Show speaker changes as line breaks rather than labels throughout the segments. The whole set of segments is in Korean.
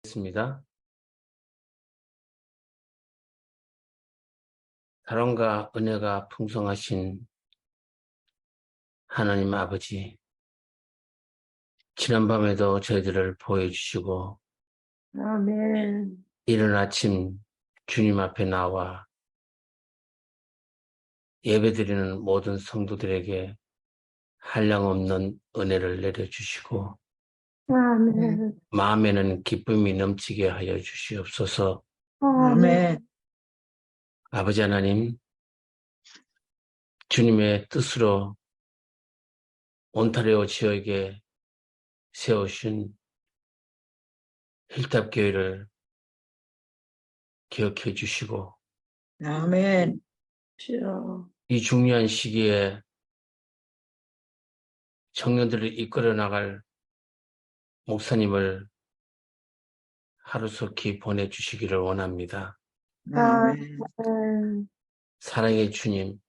습니다. 사랑과 은혜가 풍성하신 하나님 아버지, 지난밤에도 저희들을 보여주시고
아멘.
이른 아침 주님 앞에 나와 예배드리는 모든 성도들에게 한량없는 은혜를 내려주시고
아멘.
마음에는 기쁨이 넘치게 하여 주시옵소서.
아멘.
아버지 하나님, 주님의 뜻으로 온타리오 지역에 세우신 힐탑교회를 기억해 주시고
아멘. 주여.
이 중요한 시기에 청년들을 이끌어 나갈 목사님을 하루속히 보내주시기를 원합니다.
아멘.
사랑의 주님,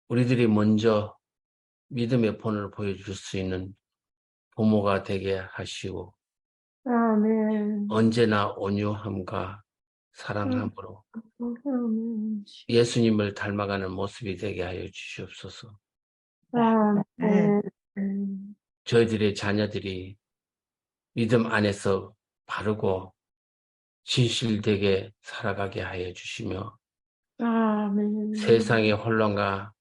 우리들이 먼저 믿음의 본을 보여줄 수 있는 부모가 되게 하시고
아멘.
언제나 온유함과 사랑함으로
아멘.
예수님을 닮아가는 모습이 되게 하여 주시옵소서.
아멘.
저희들의 자녀들이 믿음 안에서 바르고 진실되게 살아가게 하여 주시며
아멘.
세상의 혼란과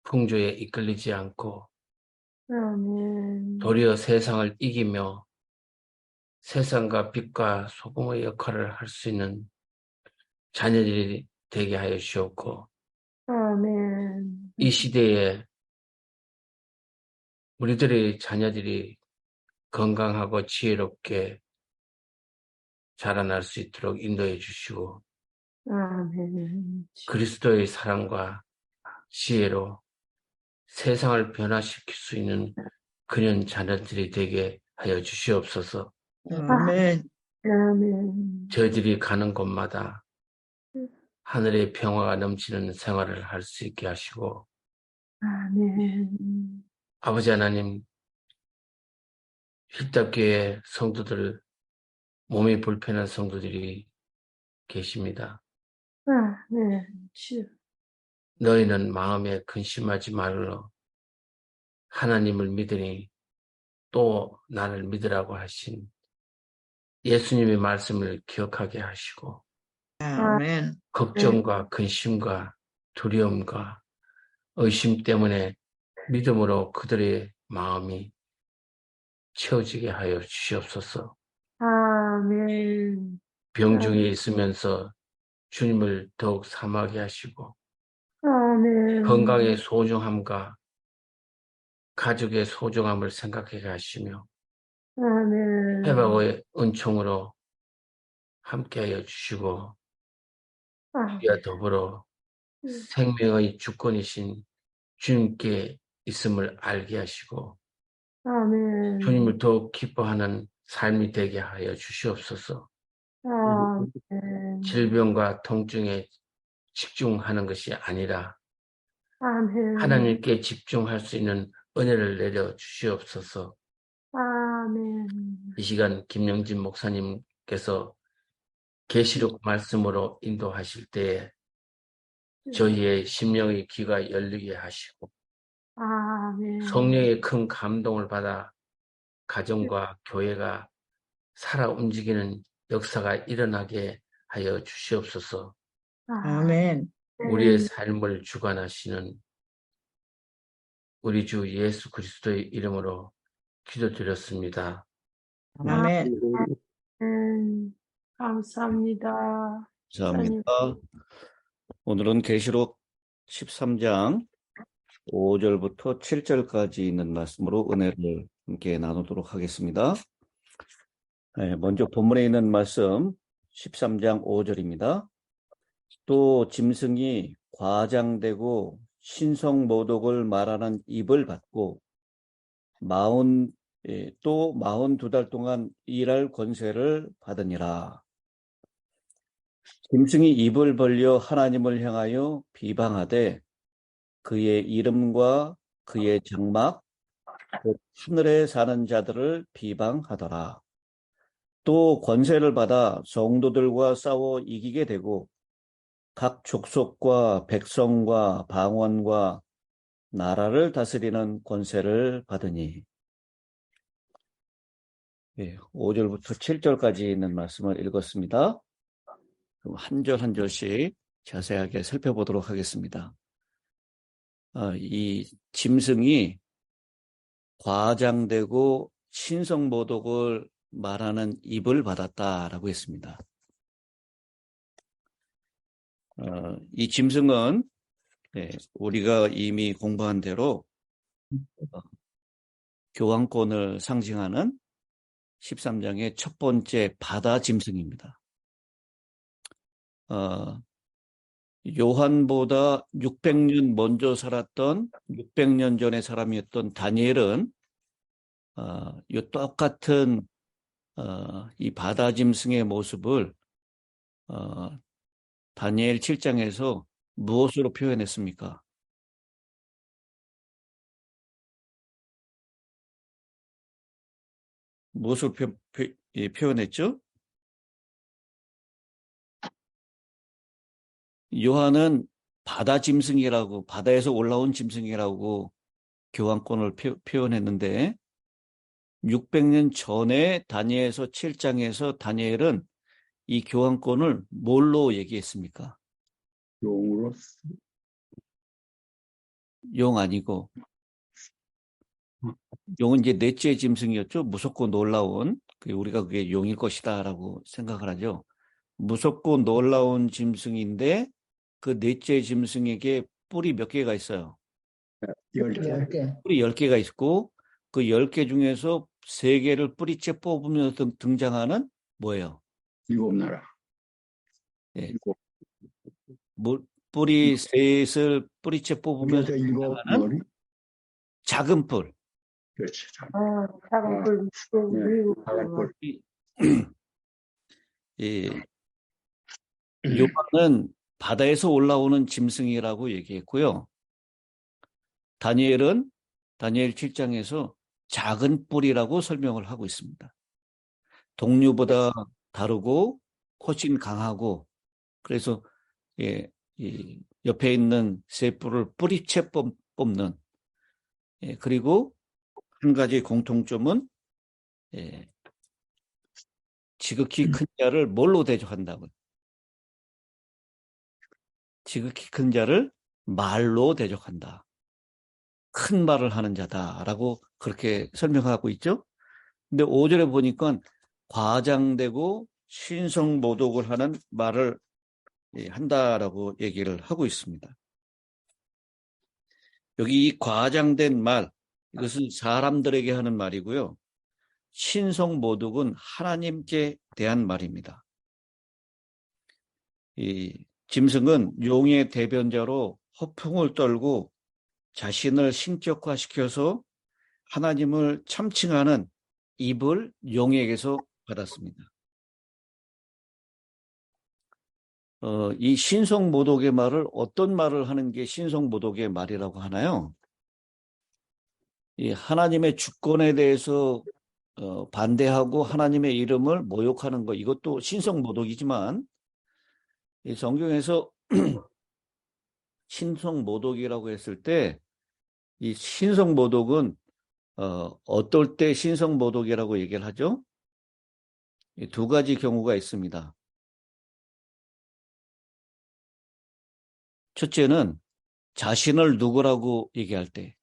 풍조에 이끌리지 않고
아멘.
도리어 세상을 이기며 세상과 빛과 소금의 역할을 할 수 있는 자녀들이 되게 하여 주옵고
아멘.
이 시대에 우리들의 자녀들이 건강하고 지혜롭게 자라날 수 있도록 인도해 주시고
아멘.
그리스도의 사랑과 지혜로 세상을 변화시킬 수 있는 그런 자녀들이 되게 하여 주시옵소서.
아멘. 아멘.
저희들이 가는 곳마다 하늘의 평화가 넘치는 생활을 할 수 있게 하시고
아멘.
아버지 하나님, 힐답교회 성도들, 몸이 불편한 성도들이 계십니다.
아멘. 주여.
너희는 마음에 근심하지 말로 하나님을 믿으니 또 나를 믿으라고 하신 예수님의 말씀을 기억하게 하시고
아멘.
걱정과 근심과 두려움과 의심 때문에 믿음으로 그들의 마음이 채워지게 하여 주시옵소서.
아멘.
병중에 있으면서 주님을 더욱 사모하게 하시고
아멘.
건강의 소중함과 가족의 소중함을 생각하게 하시며
아멘.
회복의 은총으로 함께하여 주시고 주와 더불어 생명의 주권이신 주님께 있음을 알게 하시고
아멘.
주님을 더욱 기뻐하는 삶이 되게 하여 주시옵소서.
아멘.
질병과 통증에 집중하는 것이 아니라
아멘.
하나님께 집중할 수 있는 은혜를 내려 주시옵소서.
아멘.
이 시간 김영진 목사님께서 계시록 말씀으로 인도하실 때에 저희의 심령의 귀가 열리게 하시고
아멘.
성령의 큰 감동을 받아 가정과 교회가 살아 움직이는 역사가 일어나게 하여 주시옵소서.
아멘.
우리의 삶을 주관하시는 우리 주 예수 그리스도의 이름으로 기도드렸습니다.
아멘. 감사합니다.
감사합니다. 오늘은 계시록 13장 5절부터 7절까지 있는 말씀으로 은혜를 함께 나누도록 하겠습니다. 먼저 본문에 있는 말씀 13장 5절입니다. 또 짐승이 과장되고 신성모독을 말하는 입을 받고 42달 동안 일할 권세를 받으니라. 짐승이 입을 벌려 하나님을 향하여 비방하되 그의 이름과 그의 장막 곧 하늘에 사는 자들을 비방하더라. 또 권세를 받아 성도들과 싸워 이기게 되고 각 족속과 백성과 방언과 나라를 다스리는 권세를 받으니. 5절부터 7절까지 있는 말씀을 읽었습니다. 그럼 한 절 한 절씩 자세하게 살펴보도록 하겠습니다. 이 짐승이 과장되고 신성모독을 말하는 입을 받았다라고 했습니다. 이 짐승은 우리가 이미 공부한 대로 교황권을 상징하는 13장의 첫 번째 바다 짐승입니다. 요한보다 600년 먼저 살았던 600년 전의 사람이었던 다니엘은 이 똑같은 이 바다 짐승의 모습을 다니엘 7장에서 무엇으로 표현했습니까? 무엇으로 표현했죠? 요한은 바다 짐승이라고, 바다에서 올라온 짐승이라고 교황권을 표현했는데 600년 전에 다니엘서 7장에서 다니엘은 이 교황권을 뭘로 얘기했습니까?
용으로.
용 아니고, 용은 이제 넷째 짐승이었죠. 무섭고 놀라운, 우리가 그게 용일 것이다 라고 생각을 하죠. 무섭고 놀라운 짐승인데 그 넷째 짐승에게 뿔이 몇 개가 있어요?
10개.
뿔이 10개가 있고 그 10개 중에서 3개를 뿌리째 뽑으면서 등장하는 뭐예요?
7나라.
네. 뿔이 셋을 뿌리째 뽑으면서
그래서 7
등장하는
머리.
작은 뿔.
그렇지.
작은 뿔, 미국
작은 뿔.
요한은 바다에서 올라오는 짐승이라고 얘기했고요. 다니엘은 다니엘 7장에서 작은 뿔이라고 설명을 하고 있습니다. 동류보다 다르고 훨씬 강하고 그래서 이 옆에 있는 세 뿔을 뿌리채 뽑는 그리고 한 가지 공통점은 지극히 큰 자를 뭘로 대적한다고요? 지극히 큰 자를 말로 대적한다. 큰 말을 하는 자다라고 그렇게 설명하고 있죠. 근데 5절에 보니까 과장되고 신성모독을 하는 말을 한다라고 얘기를 하고 있습니다. 여기 이 과장된 말, 이것은 사람들에게 하는 말이고요. 신성모독은 하나님께 대한 말입니다. 이 짐승은 용의 대변자로 허풍을 떨고 자신을 신격화시켜서 하나님을 참칭하는 입을 용에게서 받았습니다. 이 신성모독의 말을 어떤 말을 하는 게 신성모독의 말이라고 하나요? 이 하나님의 주권에 대해서 반대하고 하나님의 이름을 모욕하는 것, 이것도 신성모독이지만 이 성경에서 신성모독이라고 했을 때 이 신성모독은 어떨 때 신성모독이라고 얘기를 하죠? 두 가지 경우가 있습니다. 첫째는 자신을 누구라고 얘기할 때,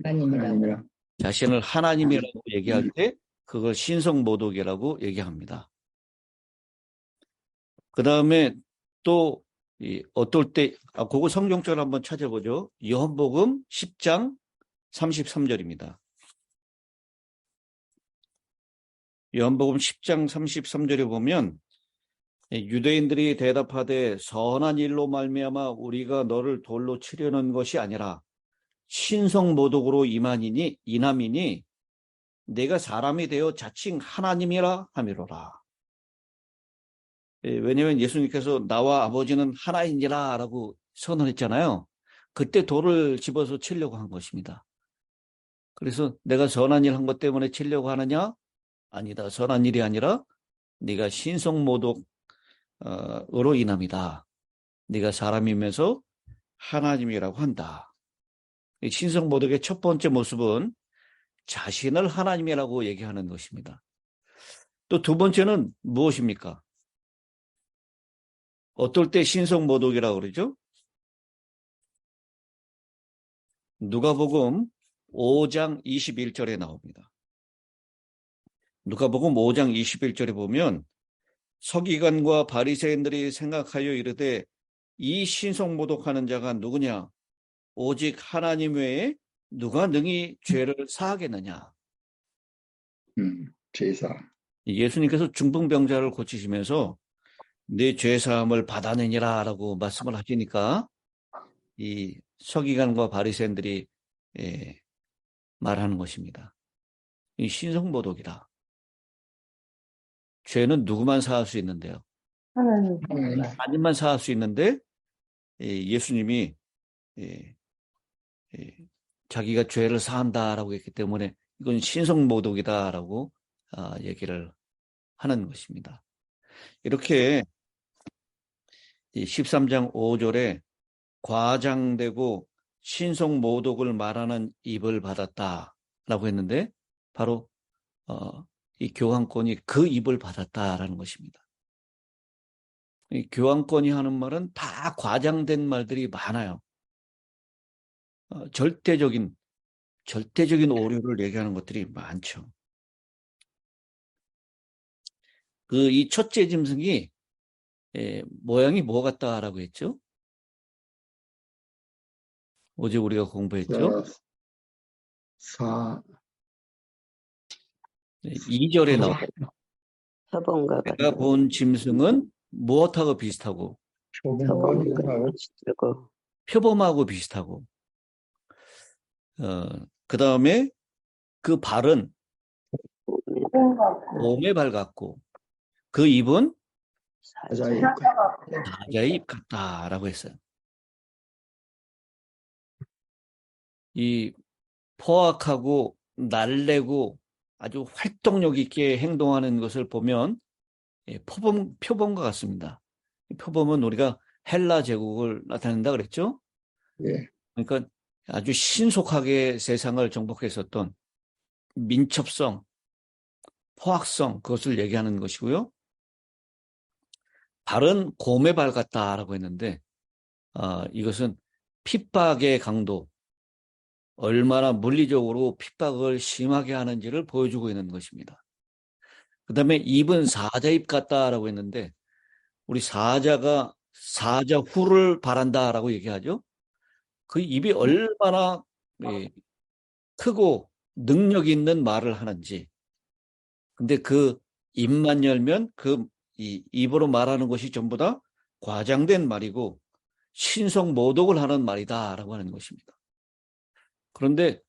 하나님이라.
자신을 하나님이라고 얘기할 때 그걸 신성모독이라고 얘기합니다. 그 다음에 또 어떨 때, 그거 성경적으로 한번 찾아보죠. 요한복음 10장 33절입니다. 요한복음 10장 33절에 보면 유대인들이 대답하되 선한 일로 말미암아 우리가 너를 돌로 치려는 것이 아니라 신성모독으로 인함이니 내가 사람이 되어 자칭 하나님이라 하미로라. 왜냐하면 예수님께서 나와 아버지는 하나이니라 라고 선언했잖아요. 그때 돌을 집어서 치려고 한 것입니다. 그래서 내가 선한 일 한 것 때문에 치려고 하느냐? 아니다. 선한 일이 아니라 네가 신성모독으로 인함이다. 네가 사람이면서 하나님이라고 한다. 이 신성모독의 첫 번째 모습은 자신을 하나님이라고 얘기하는 것입니다. 또 두 번째는 무엇입니까? 어떨 때 신성모독이라고 그러죠? 누가복음 5장 21절에 나옵니다. 누가복음 5장 21절에 보면 서기관과 바리새인들이 생각하여 이르되 이 신성모독하는 자가 누구냐? 오직 하나님 외에 누가 능히 죄를 사하겠느냐?
제사.
예수님께서 중풍병자를 고치시면서 내 죄사함을 받아내니라 라고 말씀을 하시니까 이 서기관과 바리새인들이 말하는 것입니다. 이 신성모독이다. 죄는 누구만 사할 수 있는데요.
하나님.
하나님만 사할 수 있는데 예수님이 자기가 죄를 사한다라고 했기 때문에 이건 신성모독이다라고 얘기를 하는 것입니다. 이렇게 13장 5절에 과장되고 신성모독을 말하는 입을 받았다라고 했는데 바로 이 교황권이 그 입을 받았다라는 것입니다. 이 교황권이 하는 말은 다 과장된 말들이 많아요. 절대적인 오류를 얘기하는 것들이 많죠. 이 첫째 짐승이 모양이 뭐 같다라고 했죠? 어제 우리가 공부했죠? 2절에 나와.
표범과
내가 본 짐승은 무엇하고 비슷하고? 표범하고 비슷하고. 그 다음에 그 발은 곰의 발 같고 그 입은 사자의 입 같다라고 했어요. 이 포악하고 날래고 아주 활동력 있게 행동하는 것을 보면 표범과 같습니다. 표범은 우리가 헬라 제국을 나타낸다 그랬죠?
예.
그러니까 아주 신속하게 세상을 정복했었던 민첩성, 포악성 그것을 얘기하는 것이고요. 발은 곰의 발 같다라고 했는데 이것은 핍박의 강도, 얼마나 물리적으로 핍박을 심하게 하는지를 보여주고 있는 것입니다. 그 다음에 입은 사자 입 같다라고 했는데 우리 사자가 사자 후를 바란다라고 얘기하죠. 그 입이 얼마나 크고 능력 있는 말을 하는지. 근데 그 입만 열면 이 입으로 말하는 것이 전부 다 과장된 말이고 신성모독을 하는 말이다라고 하는 것입니다. 그런데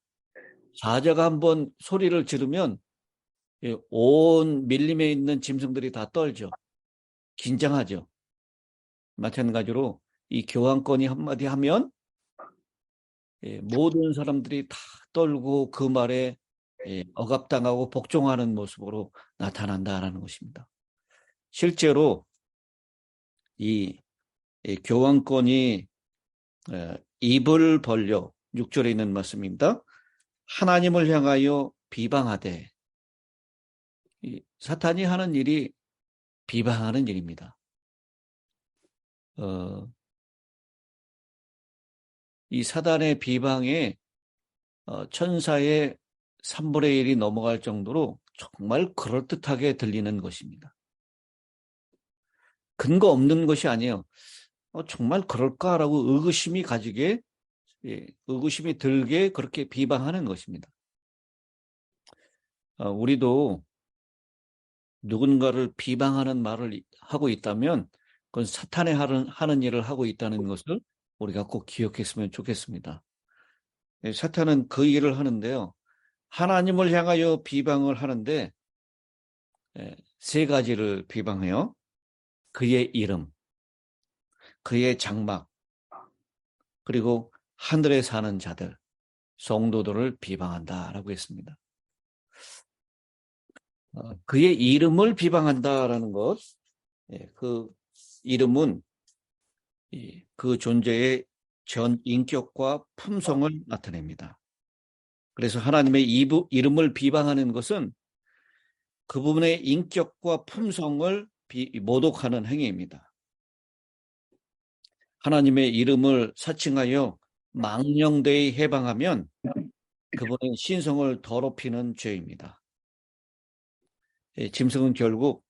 사자가 한번 소리를 지르면 온 밀림에 있는 짐승들이 다 떨죠. 긴장하죠. 마찬가지로 이 교황권이 한마디 하면 모든 사람들이 다 떨고 그 말에 억압당하고 복종하는 모습으로 나타난다라는 것입니다. 실제로 이 교황권이 입을 벌려 6절에 있는 말씀입니다. 하나님을 향하여 비방하되 사탄이 하는 일이 비방하는 일입니다. 이 사단의 비방에 천사의 3분의 1이 넘어갈 정도로 정말 그럴듯하게 들리는 것입니다. 근거 없는 것이 아니에요. 정말 그럴까라고 의구심이 들게 그렇게 비방하는 것입니다. 우리도 누군가를 비방하는 말을 하고 있다면 그건 사탄이 하는 일을 하고 있다는 것을 우리가 꼭 기억했으면 좋겠습니다. 사탄은 그 일을 하는데요. 하나님을 향하여 비방을 하는데 세 가지를 비방해요. 그의 이름, 그의 장막, 그리고 하늘에 사는 자들. 성도들을 비방한다라고 했습니다. 그의 이름을 비방한다라는 것, 그 이름은 그 존재의 전 인격과 품성을 나타냅니다. 그래서 하나님의 이름을 비방하는 것은 그분의 인격과 품성을 모독하는 행위입니다. 하나님의 이름을 사칭하여 망령되이 해방하면 그분의 신성을 더럽히는 죄입니다. 짐승은 결국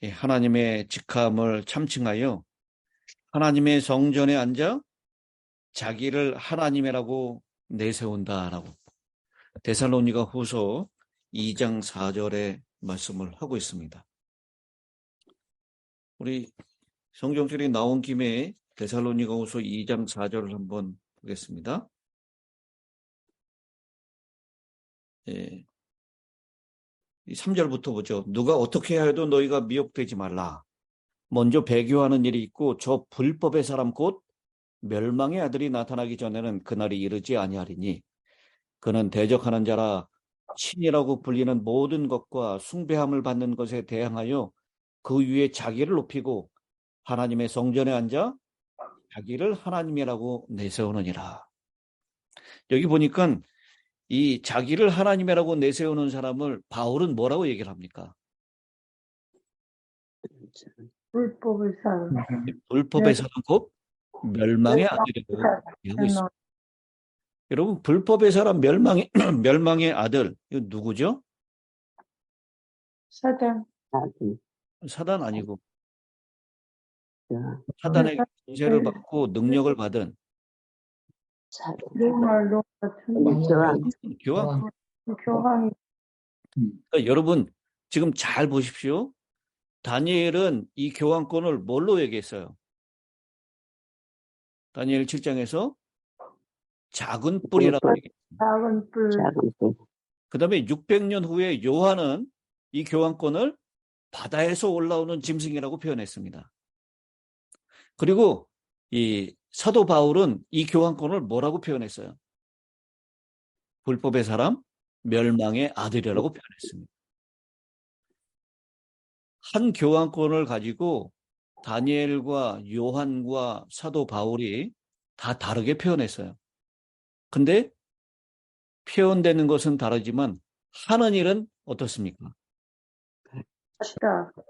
하나님의 직함을 참칭하여 하나님의 성전에 앉아 자기를 하나님이라고 내세운다라고 데살로니가 후서 2장 4절에 말씀을 하고 있습니다. 우리 성경절이 나온 김에 데살로니가 후서 2장 4절을 한번 보겠습니다. 이 3절부터 보죠. 누가 어떻게 하여도 너희가 미혹되지 말라. 먼저 배교하는 일이 있고 저 불법의 사람 곧 멸망의 아들이 나타나기 전에는 그날이 이르지 아니하리니 그는 대적하는 자라 신이라고 불리는 모든 것과 숭배함을 받는 것에 대항하여 그 위에 자기를 높이고 하나님의 성전에 앉아 자기를 하나님이라고 내세우느니라. 여기 보니까 이 자기를 하나님이라고 내세우는 사람을 바울은 뭐라고 얘기를 합니까?
불법의 사람.
불법의 사람 곧 멸망의 아들이라고 얘기하고 있습니다. 여러분, 불법의 사람 멸망의 아들, 이거 누구죠?
사장.
사단 아니고
자,
사단의 권세를 받고 능력을 받은
로마 같은
교황.
교황이.
그러니까 여러분 지금 잘 보십시오. 다니엘은 이 교황권을 뭘로 얘기했어요? 다니엘 7장에서 작은 뿔이라고 얘기했습니다.
작은 뿔.
그 다음에 600년 후에 요한은 이 교황권을 바다에서 올라오는 짐승이라고 표현했습니다. 그리고 이 사도 바울은 이 교황권을 뭐라고 표현했어요? 불법의 사람, 멸망의 아들이라고 표현했습니다. 한 교황권을 가지고 다니엘과 요한과 사도 바울이 다 다르게 표현했어요. 근데 표현되는 것은 다르지만 하는 일은 어떻습니까?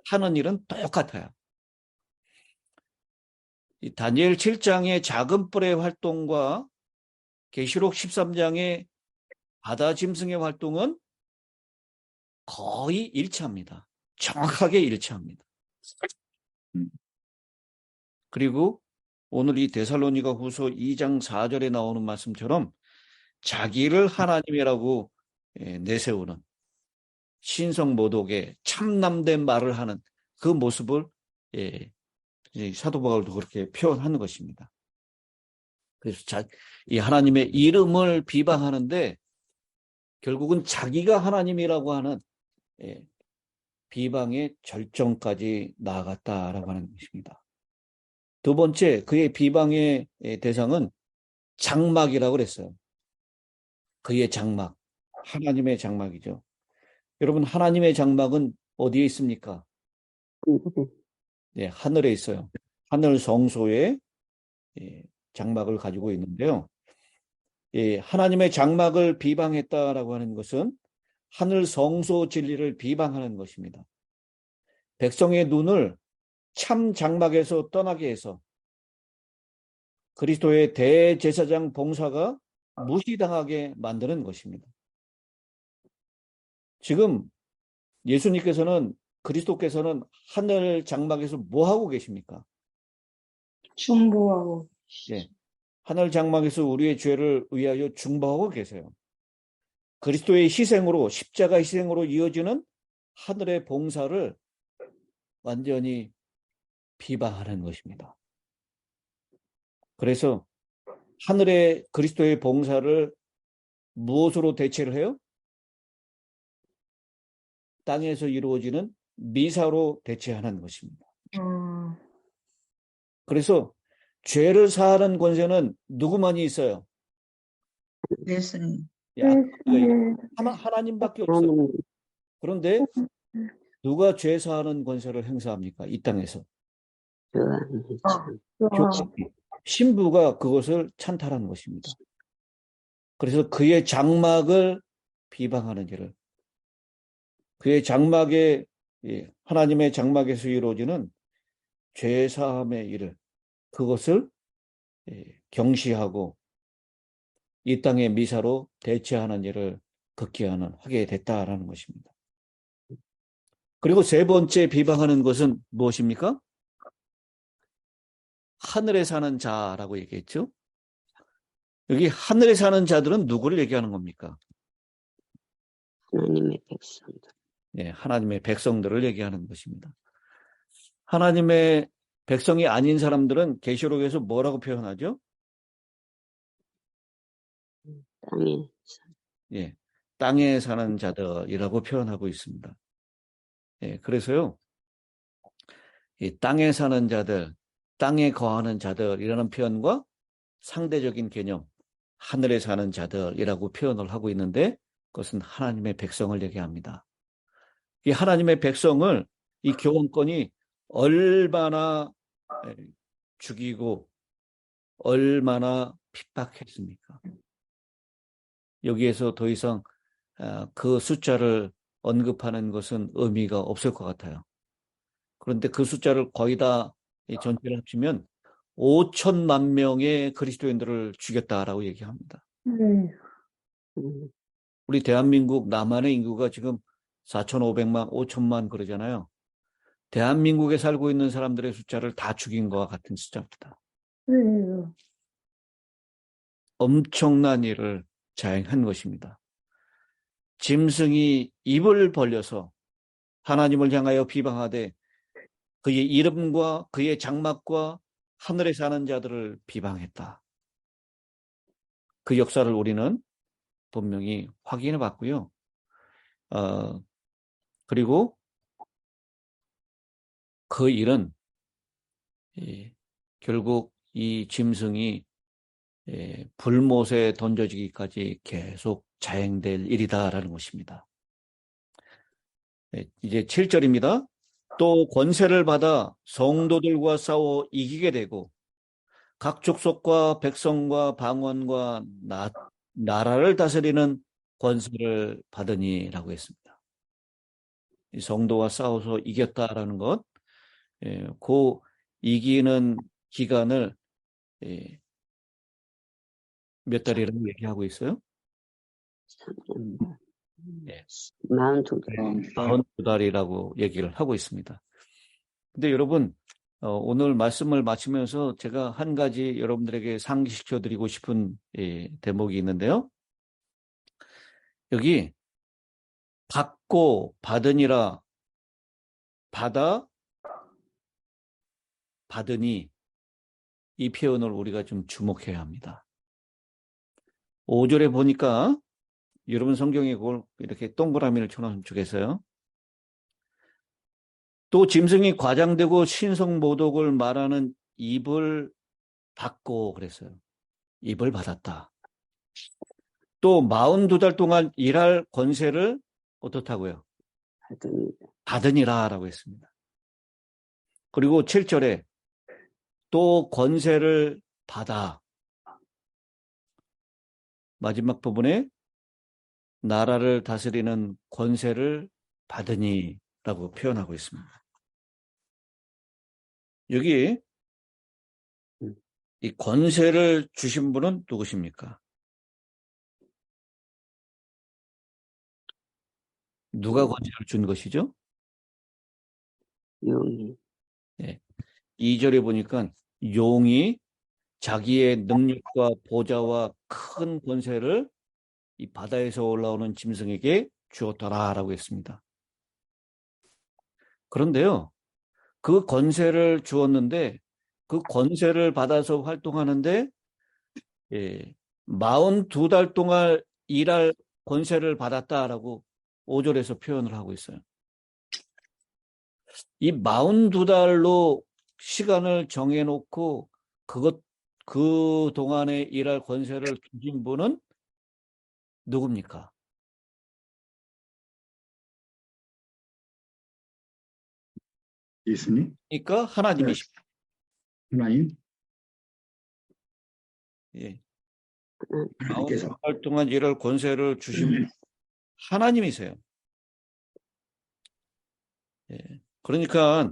하는 일은 똑같아요. 이 다니엘 7장의 작은 뿔의 활동과 계시록 13장의 바다 짐승의 활동은 거의 일치합니다. 정확하게 일치합니다. 그리고 오늘 이 데살로니가 후서 2장 4절에 나오는 말씀처럼 자기를 하나님이라고 내세우는 신성 모독의 참남된 말을 하는 그 모습을 사도 바울도 그렇게 표현하는 것입니다. 그래서 이 하나님의 이름을 비방하는데 결국은 자기가 하나님이라고 하는 비방의 절정까지 나아갔다라고 하는 것입니다. 두 번째, 그의 비방의 대상은 장막이라고 그랬어요. 그의 장막, 하나님의 장막이죠. 여러분, 하나님의 장막은 어디에 있습니까? 네, 하늘에 있어요. 하늘 성소에 장막을 가지고 있는데요. 하나님의 장막을 비방했다라고 하는 것은 하늘 성소 진리를 비방하는 것입니다. 백성의 눈을 참 장막에서 떠나게 해서 그리스도의 대제사장 봉사가 무시당하게 만드는 것입니다. 지금 예수님께서는 그리스도께서는 하늘 장막에서 뭐 하고 계십니까?
중보하고.
예, 하늘 장막에서 우리의 죄를 위하여 중보하고 계세요. 그리스도의 희생으로 십자가 희생으로 이어지는 하늘의 봉사를 완전히 비방하는 것입니다. 그래서 하늘의 그리스도의 봉사를 무엇으로 대체를 해요? 땅에서 이루어지는 미사로 대체하는 것입니다. 그래서 죄를 사하는 권세는 누구만이 있어요?
예수님.
하나님밖에 없어요.
하나님,
그런데 누가 죄 사하는 권세를 행사합니까? 이 땅에서. 신부가 그것을 찬탈한 것입니다. 그래서 그의 장막을 비방하는 일을, 그의 장막에, 하나님의 장막에서 이루어지는 죄 사함의 일을, 그것을 경시하고 이 땅의 미사로 대체하는 일을 극기하는 하게 됐다라는 것입니다. 그리고 세 번째 비방하는 것은 무엇입니까? 하늘에 사는 자라고 얘기했죠. 여기 하늘에 사는 자들은 누구를 얘기하는 겁니까?
하나님의 백성들.
네, 하나님의 백성들을 얘기하는 것입니다. 하나님의 백성이 아닌 사람들은 계시록에서 뭐라고 표현하죠?
땅에
예, 땅에 사는 자들이라고 표현하고 있습니다. 예, 그래서요, 이 땅에 사는 자들, 땅에 거하는 자들이라는 표현과 상대적인 개념, 하늘에 사는 자들이라고 표현을 하고 있는데, 그것은 하나님의 백성을 얘기합니다. 이 하나님의 백성을 이 교원권이 얼마나 죽이고 얼마나 핍박했습니까? 여기에서 더 이상 그 숫자를 언급하는 것은 의미가 없을 것 같아요. 그런데 그 숫자를 거의 다 전체를 합치면 5천만 명의 그리스도인들을 죽였다라고 얘기합니다. 우리 대한민국 남한의 인구가 지금 4,500만, 5천만 그러잖아요. 대한민국에 살고 있는 사람들의 숫자를 다 죽인 것과 같은 숫자입니다. 엄청난 일을 자행한 것입니다. 짐승이 입을 벌려서 하나님을 향하여 비방하되 그의 이름과 그의 장막과 하늘에 사는 자들을 비방했다. 그 역사를 우리는 분명히 확인해 봤고요. 그리고 그 일은 결국 이 짐승이 불못에 던져지기까지 계속 자행될 일이다라는 것입니다. 이제 7절입니다. 또 권세를 받아 성도들과 싸워 이기게 되고 각 족속과 백성과 방언과 나라를 다스리는 권세를 받으니라고 했습니다. 이 성도와 싸워서 이겼다라는 것, 그 이기는 기간을 몇 달이라고 얘기하고 있어요?
42달.
42달이라고 얘기를 하고 있습니다. 근데 여러분, 오늘 말씀을 마치면서 제가 한 가지 여러분들에게 상기시켜 드리고 싶은 대목이 있는데요. 여기 받고 받으니라, 받아 받으니, 이 표현을 우리가 좀 주목해야 합니다. 5절에 보니까 여러분 성경에 그걸 이렇게 동그라미를 쳐놓으면 좋겠어요. 또 짐승이 과장되고 신성모독을 말하는 입을 받고 그랬어요. 입을 받았다. 또 42달 동안 일할 권세를 어떻다고요? 받으니라 라고 했습니다. 그리고 7절에 또 권세를 받아, 마지막 부분에 나라를 다스리는 권세를 받으니 라고 표현하고 있습니다. 여기 이 권세를 주신 분은 누구십니까? 누가 권세를 준 것이죠?
용이.
2절에 보니까 용이 자기의 능력과 보좌와 큰 권세를 이 바다에서 올라오는 짐승에게 주었더라라고 했습니다. 그런데요, 그 권세를 주었는데 그 권세를 받아서 활동하는데 42달 동안 일할 권세를 받았다라고 5절에서 표현을 하고 있어요. 이 42달로 시간을 정해놓고 그 동안에 일할 권세를 주신 분은 누굽니까?
예수님?
그러니까 하나님이십니다.
하나님?
예.
하나님께서
40달 동안 일할 권세를 주신 하나님이세요. 예. 그러니까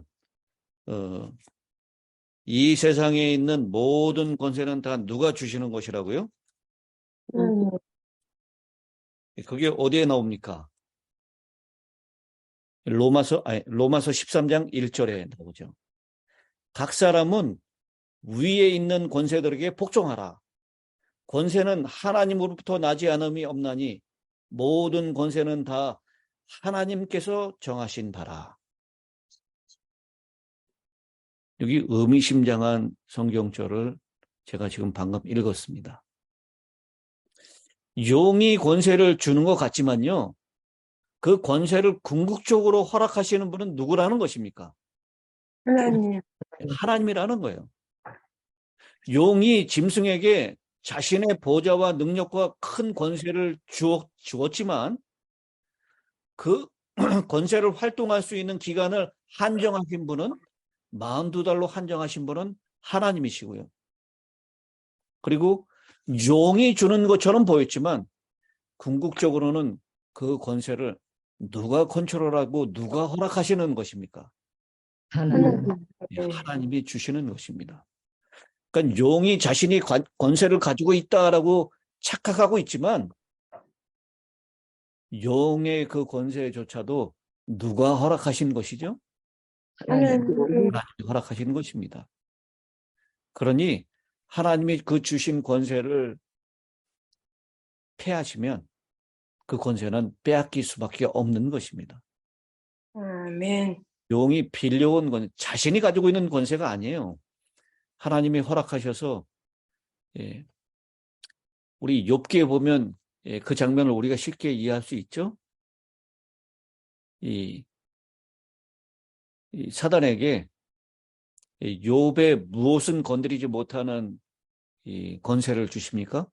이 세상에 있는 모든 권세는 다 누가 주시는 것이라고요? 그게 어디에 나옵니까? 로마서 13장 1절에 나오죠. 각 사람은 위에 있는 권세들에게 복종하라. 권세는 하나님으로부터 나지 않음이 없나니 모든 권세는 다 하나님께서 정하신 바라. 여기 의미심장한 성경절을 제가 지금 방금 읽었습니다. 용이 권세를 주는 것 같지만요. 그 권세를 궁극적으로 허락하시는 분은 누구라는 것입니까?
하나님.
하나님이라는 거예요. 용이 짐승에게 자신의 보좌와 능력과 큰 권세를 주었지만 그 권세를 활동할 수 있는 기간을 한정하신 분은 42달로 한정하신 분은 하나님이시고요. 그리고 용이 주는 것처럼 보였지만 궁극적으로는 그 권세를 누가 컨트롤하고 누가 허락하시는 것입니까? 하나님이 주시는 것입니다. 그러니까 용이 자신이 권세를 가지고 있다라고 착각하고 있지만 용의 그 권세조차도 누가 허락하신 것이죠? 하나님이 허락하시는 것입니다. 그러니 하나님이 그 주신 권세를 패하시면 그 권세는 빼앗길 수밖에 없는 것입니다.
아멘.
용이 빌려온 건 자신이 가지고 있는 권세가 아니에요. 하나님이 허락하셔서 우리 욥기에 보면 그 장면을 우리가 쉽게 이해할 수 있죠. 이 사단에게 욥의 무엇은 건드리지 못하는 이 권세를 주십니까?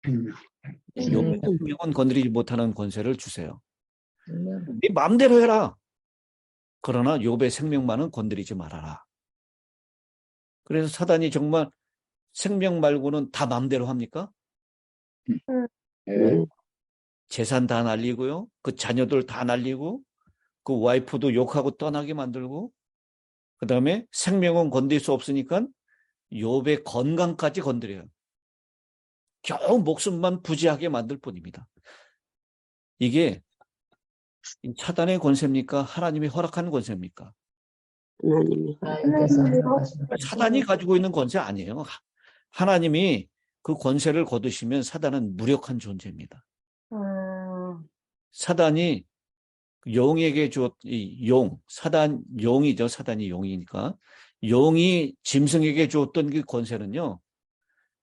욥의 생명은 건드리지 못하는 권세를 주세요. 네 마음대로 해라. 그러나 욥의 생명만은 건드리지 말아라. 그래서 사단이 정말 생명 말고는 다 마음대로 합니까? 재산 다 날리고요. 그 자녀들 다 날리고 그 와이프도 욕하고 떠나게 만들고 그 다음에 생명은 건들 수 없으니까 욥의 건강까지 건드려요. 겨우 목숨만 부지하게 만들 뿐입니다. 이게 사단의 권세입니까? 하나님이 허락한 권세입니까? 사단이 가지고 있는 권세 아니에요. 하나님이 그 권세를 거두시면 사단은 무력한 존재입니다. 사단이 용에게 사단 용이죠. 사단이 용이니까 용이 짐승에게 주었던 그 권세는요.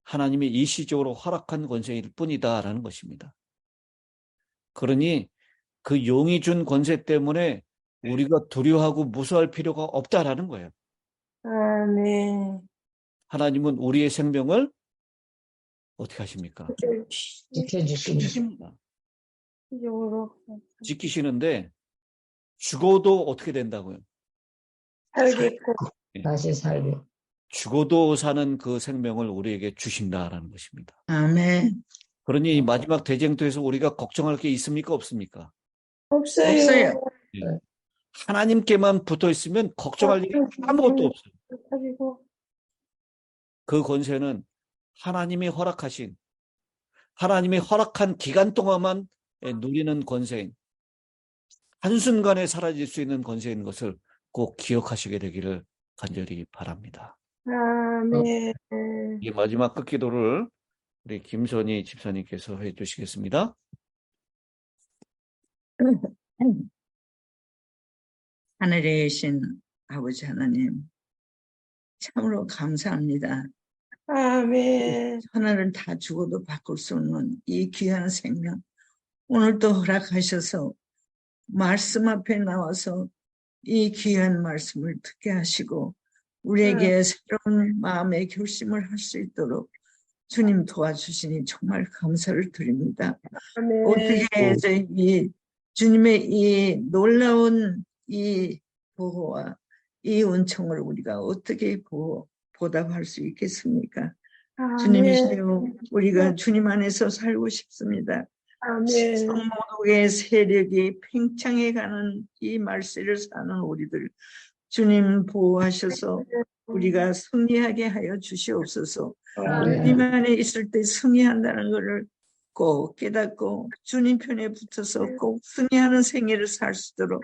하나님이 일시적으로 허락한 권세일 뿐이다라는 것입니다. 그러니 그 용이 준 권세 때문에 우리가 두려워하고 무서워할 필요가 없다라는 거예요.
아멘.
하나님은 우리의 생명을 어떻게 하십니까? 지키십니다. 지키시는데 죽어도 어떻게 된다고요?
살겠고.
다시 살게.
죽어도 사는 그 생명을 우리에게 주신다라는 것입니다.
아멘.
그러니 마지막 대쟁투에서 우리가 걱정할 게 있습니까? 없습니까?
없어요.
네. 하나님께만 붙어 있으면 걱정할 일이 아무것도 없어요. 그 권세는 하나님이 허락한 기간 동안만 누리는 권세인, 한순간에 사라질 수 있는 권세인 것을 꼭 기억하시게 되기를 간절히 바랍니다.
아멘.
이 마지막 끝기도를 우리 김선희 집사님께서 해주시겠습니다.
하늘에 계신 아버지 하나님, 참으로 감사합니다.
아멘.
하늘은 다 죽어도 바꿀 수 없는 이 귀한 생명, 오늘도 허락하셔서 말씀 앞에 나와서 이 귀한 말씀을 듣게 하시고 우리에게 새로운 마음의 결심을 할 수 있도록 주님 도와주시니 정말 감사를 드립니다.
아멘.
어떻게 저희 주님의 이 놀라운 이 보호와 이 은총을 우리가 어떻게 보답할 수 있겠습니까? 주님이시여, 우리가 주님 안에서 살고 싶습니다.
아멘.
성모독의 세력이 팽창해가는 이 말세를 사는 우리들 주님 보호하셔서 우리가 승리하게 하여 주시옵소서. 주님 안에 있을 때 승리한다는 것을 꼭 깨닫고 주님 편에 붙어서 꼭 승리하는 생애를 살 수 있도록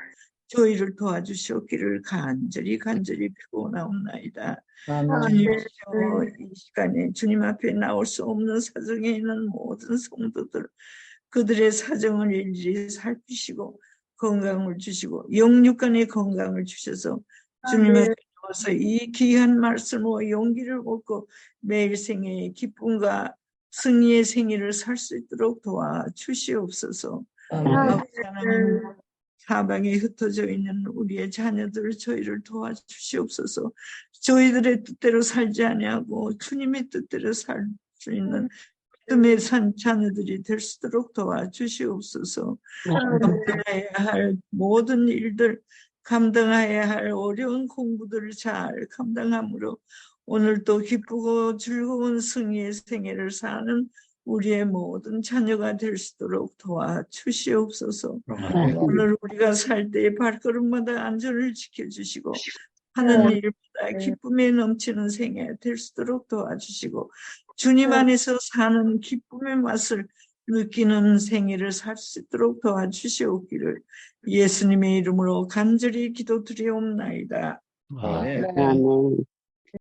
저희를 도와주시옵기를 간절히 피곤하옵나이다. 주님이시여, 이 시간에 주님 앞에 나올 수 없는 사정에 있는 모든 성도들, 그들의 사정을 일일이 살피시고 건강을 주시고 영육간의 건강을 주셔서 주님 앞에 나와서 이 귀한 말씀과 용기를 얻고 매일 생애의 기쁨과 승리의 생애를 살 수 있도록 도와주시옵소서. 아버지 하나님, 사방에 흩어져 있는 우리의 자녀들 저희를 도와주시옵소서. 저희들의 뜻대로 살지 아니하고 주님의 뜻대로 살 수 있는 믿음의 산 자녀들이 될 수 있도록 도와주시옵소서. 감당해야 할 모든 일들, 감당해야 할 어려운 공부들을 잘 감당함으로 오늘도 기쁘고 즐거운 승리의 생애를 사는 우리의 모든 자녀가 될 수 있도록 도와주시옵소서. 오늘 우리가 살 때의 발걸음마다 안전을 지켜주시고 하는 일보다 기쁨에 넘치는 생애 될 수 있도록 도와주시고 주님 안에서 사는 기쁨의 맛을 느끼는 생애를 살 수 있도록 도와주시옵기를 예수님의 이름으로 간절히 기도드리옵나이다.
아멘.
아멘.